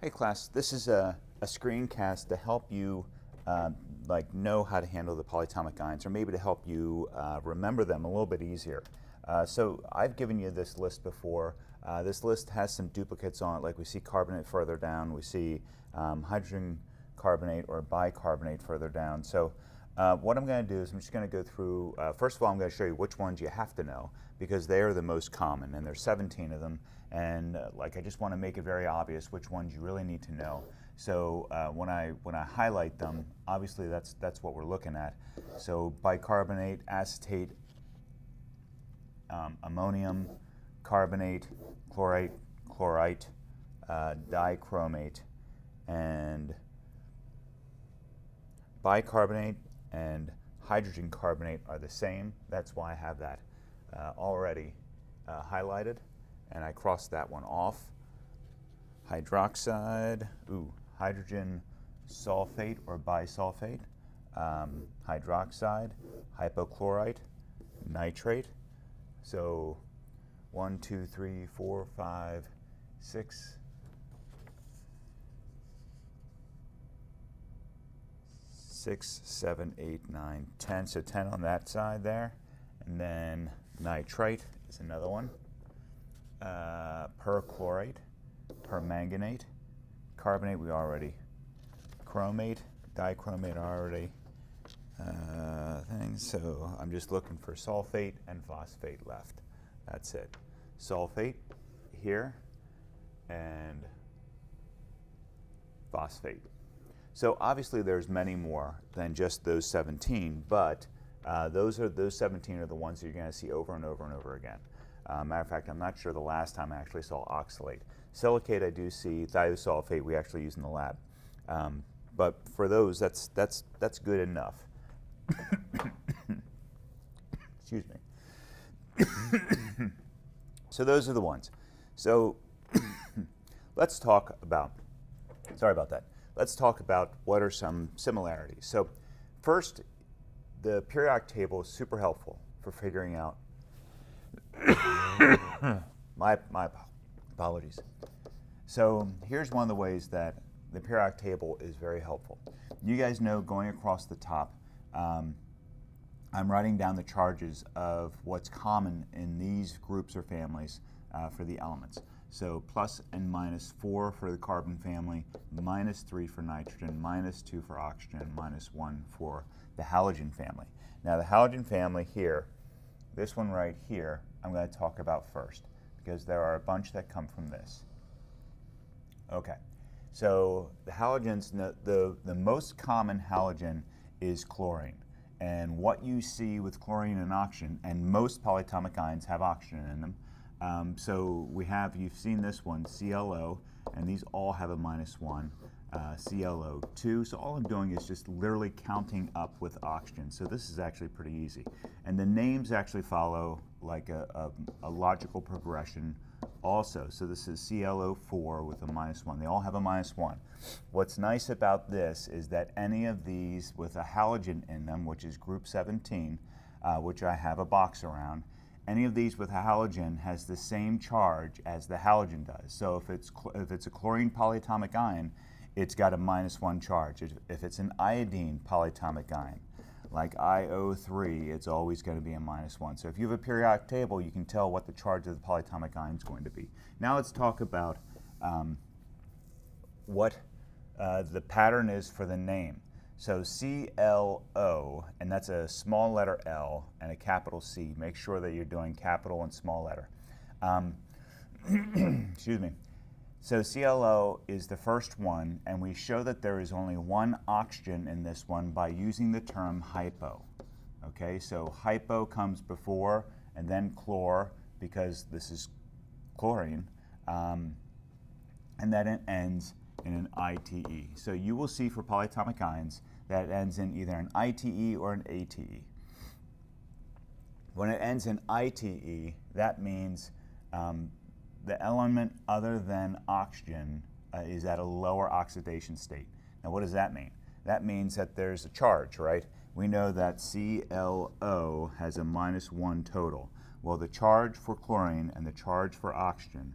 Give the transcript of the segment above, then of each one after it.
Hey class, this is a screencast to help you know how to handle the polyatomic ions, or maybe to help you remember them a little bit easier. So I've given you this list before. This list has some duplicates on it, like we see carbonate further down, we see hydrogen carbonate or bicarbonate further down. So what I'm going to do is I'm just going to go through, first of all I'm going to show you which ones you have to know, because they are the most common, and there's 17 of them, and I just want to make it very obvious which ones you really need to know. So when I highlight them, obviously that's what we're looking at. So bicarbonate, acetate, ammonium, carbonate, chlorate, chlorite, dichromate, and bicarbonate and hydrogen carbonate are the same. That's why I have that already highlighted, and I crossed that one off. Hydroxide, hydrogen sulfate or bisulfate, hydroxide, hypochlorite, nitrate. So 1, 2, 3, 4, 5, 6, 7, 8, 9, 10. So 10 on that side there. And then nitrite is another one. Perchlorate, permanganate, carbonate we already, chromate, dichromate already. Things. So I'm just looking for sulfate and phosphate left. That's it. Sulfate here and phosphate. So obviously there's many more than just those 17, but those 17 are the ones that you're going to see over and over and over again. Matter of fact, I'm not sure the last time I actually saw oxalate. Silicate I do see, thiosulfate we actually use in the lab. But for those, that's good enough. Excuse me. So those are the ones. So let's talk about, sorry about that. Let's talk about what are some similarities. So first, the periodic table is super helpful for figuring out, my apologies. So here's one of the ways that the periodic table is very helpful. You guys know, going across the top, I'm writing down the charges of what's common in these groups or families for the elements. So plus and minus 4 for the carbon family, minus 3 for nitrogen, minus 2 for oxygen, minus 1 for the halogen family. Now the halogen family here, this one right here, I'm going to talk about first, because there are a bunch that come from this. Okay, so the halogens, the most common halogen is chlorine. And what you see with chlorine and oxygen, and most polyatomic ions have oxygen in them. So we have, you've seen this one, ClO, and these all have a -1, ClO2. So all I'm doing is just literally counting up with oxygen. So this is actually pretty easy. And the names actually follow like a logical progression also. So this is ClO4 with a -1. They all have a -1. What's nice about this is that any of these with a halogen in them, which is group 17, which I have a box around, any of these with a halogen has the same charge as the halogen does. So if it's a chlorine polyatomic ion, it's got a -1 charge. If it's an iodine polyatomic ion, like IO3, it's always going to be a -1. So if you have a periodic table, you can tell what the charge of the polyatomic ion is going to be. Now let's talk about what the pattern is for the name. So ClO, and that's a small letter L and a capital C. Make sure that you're doing capital and small letter. Excuse me. So ClO is the first one, and we show that there is only one oxygen in this one by using the term hypo. Okay, so hypo comes before and then chlor, because this is chlorine, and then it ends in an ITE. So you will see for polyatomic ions that it ends in either an ITE or an ATE. When it ends in ITE, that means the element other than oxygen is at a lower oxidation state. Now what does that mean? That means that there's a charge, right? We know that ClO has a -1 total. Well, the charge for chlorine and the charge for oxygen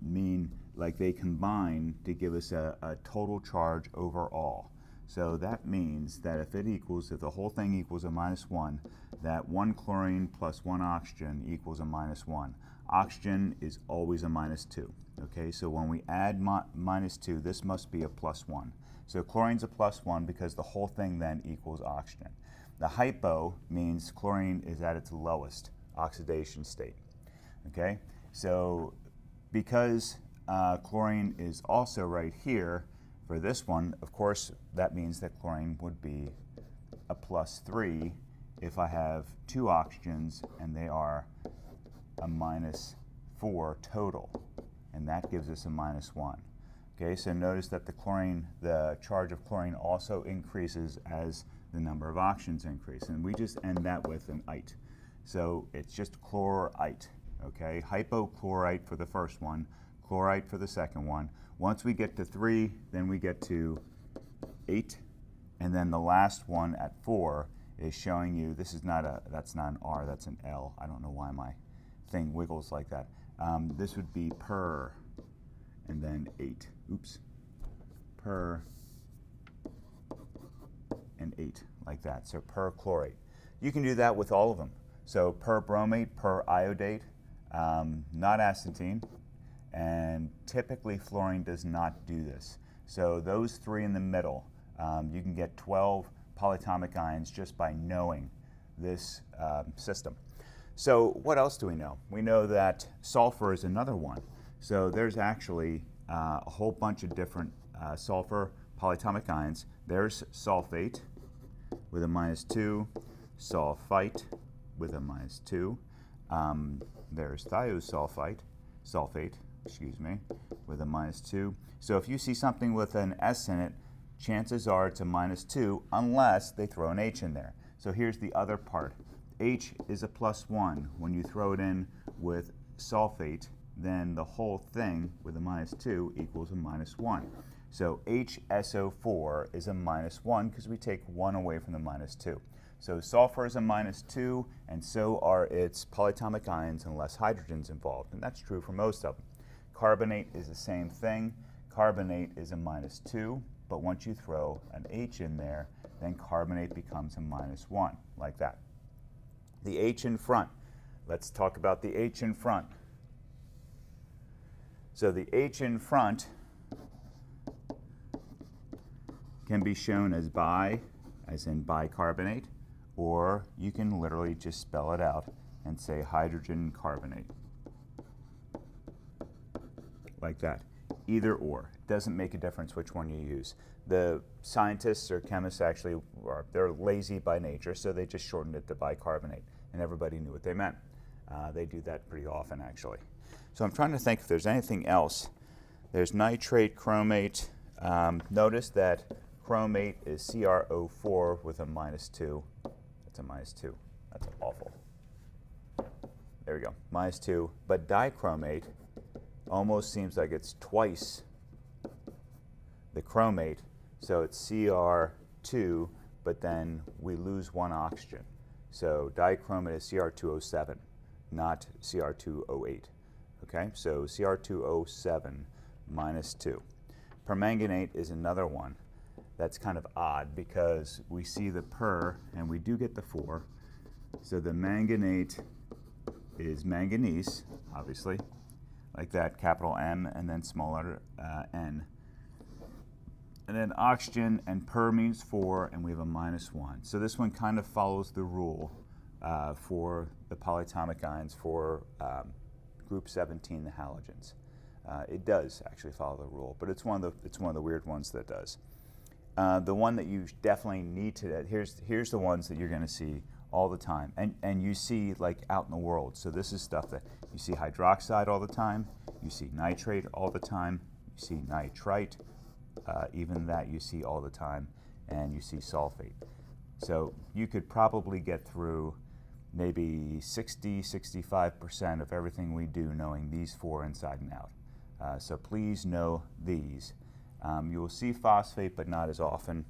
mean like they combine to give us a total charge overall. So that means that if the whole thing equals a -1, that 1 chlorine plus 1 oxygen equals a -1. Oxygen is always a -2. Okay, so when we add -2, this must be a +1. So chlorine's a +1 because the whole thing then equals oxygen. The hypo means chlorine is at its lowest oxidation state. Okay, so because chlorine is also right here, for this one, of course, that means that chlorine would be a +3 if I have 2 oxygens and they are a -4 total, and that gives us a -1. Okay, so notice that the charge of chlorine also increases as the number of oxygens increase, and we just end that with an ite. So it's just chlorite, okay? Hypochlorite for the first one, chlorite for the second one. Once we get to 3, then we get to 8, and then the last one at 4 is showing you, that's not an R, that's an L. I don't know why my thing wiggles like that. This would be per, and then 8. Oops. Per and 8, like that. So perchlorate. You can do that with all of them. So perbromate, periodate, not astatine, and typically fluorine does not do this. So those 3 in the middle, you can get 12 polyatomic ions just by knowing this system. So what else do we know? We know that sulfur is another one. So there's actually a whole bunch of different sulfur polyatomic ions. There's sulfate with a -2, sulfite with a -2. There's thiosulfate, with a -2. So if you see something with an S in it, chances are it's a -2 unless they throw an H in there. So here's the other part. H is a +1. When you throw it in with sulfate, then the whole thing with a -2 equals a -1. So HSO4 is a -1 because we take 1 away from the -2. So sulfur is a -2, and so are its polyatomic ions unless hydrogen's involved, and that's true for most of them. Carbonate is the same thing. Carbonate is a -2, but once you throw an H in there, then carbonate becomes a -1, like that. The H in front. Let's talk about the H in front. So the H in front can be shown as bi, as in bicarbonate, or you can literally just spell it out and say hydrogen carbonate, like that. Either or. It doesn't make a difference which one you use. The scientists or chemists actually they're lazy by nature, so they just shortened it to bicarbonate, and everybody knew what they meant. They do that pretty often, actually. So I'm trying to think if there's anything else. There's nitrate, chromate. Notice that chromate is CrO4 with a -2. That's a -2. That's awful. There we go, -2. But dichromate almost seems like it's twice the chromate, so it's Cr2, but then we lose 1 oxygen. So dichromate is Cr2O7, not Cr2O8. Okay, so Cr2O7 -2. Permanganate is another one that's kind of odd because we see the per and we do get the 4. So the manganate is manganese, obviously, like that, capital M and then small letter N. And then oxygen, and per means 4, and we have a -1. So this one kind of follows the rule for the polyatomic ions for group 17, the halogens. It does actually follow the rule, but it's one of the weird ones that does. The one that you definitely need to, here's the ones that you're going to see all the time, and you see like out in the world. So this is stuff that you see hydroxide all the time, you see nitrate all the time, you see nitrite, even that you see all the time, and you see sulfate. So you could probably get through maybe 60-65% of everything we do knowing these 4 inside and out. So please know these. You will see phosphate, but not as often.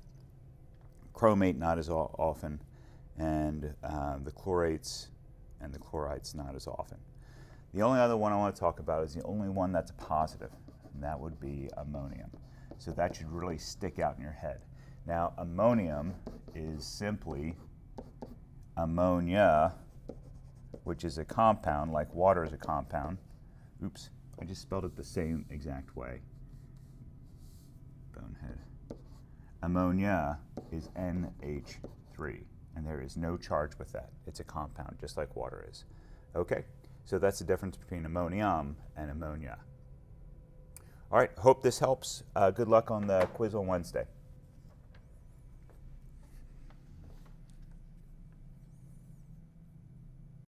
Chromate, not as often. And the chlorates and the chlorites, not as often. The only other one I want to talk about is the only one that's positive. and that would be ammonium. So that should really stick out in your head. Now, ammonium is simply ammonia, which is a compound, like water is a compound. Oops, I just spelled it the same exact way. Bonehead. Ammonia is NH3, and there is no charge with that. It's a compound, just like water is. Okay, so that's the difference between ammonium and ammonia. All right, hope this helps. Good luck on the quiz on Wednesday.